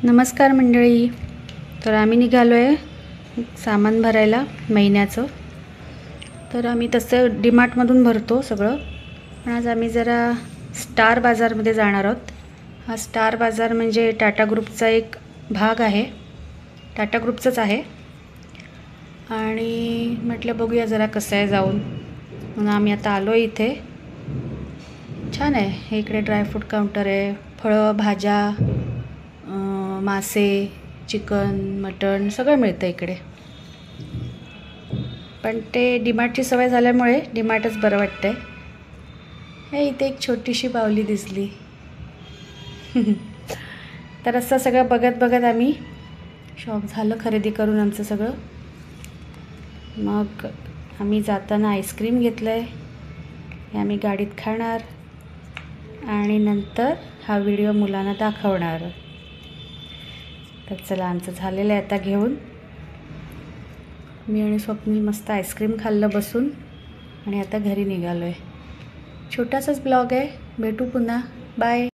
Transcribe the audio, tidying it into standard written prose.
नमस्कार मंडळी. तर आम्ही निघालो आहे सामान भरायला महिन्याचं. तर आम्ही तसं डीमार्टमधून भरतो सगळं, पण आज आम्ही जरा स्टार बाजारमध्ये जाणार आहोत. हा स्टार बाजार म्हणजे टाटा ग्रुपचा एक भाग आहे, टाटा ग्रुपचंच आहे. आणि म्हटलं बघूया जरा कसं आहे जाऊन, म्हणून आम्ही आता आलो इथे. छान आहे हे. इकडे ड्रायफ्रूट काउंटर आहे, फळं, भाज्या, मासे, चिकन, मटण सगळं मिळतं इकडे. पण ते डीमार्टची सवय झाल्यामुळे डीमार्टच बरं वाटतं आहे. हे इथे एक छोटीशी बाहुली दिसली. तर असं सगळं बघत बघत आम्ही शॉप झालं खरेदी करून आमचं सगळं. मग आम्ही जाताना आईस्क्रीम घेतलं आहे, हे आम्ही गाडीत खाणार आणि नंतर हा व्हिडिओ मुलांना दाखवणार. तर चला, आमचं झालेलं आहे आता घेऊन. मी आणि स्वप्नील मस्त आईस्क्रीम खाल्लं बसून आणि आता घरी निघालो आहे. छोटासाच ब्लॉग आहे, भेटू पुन्हा. बाय.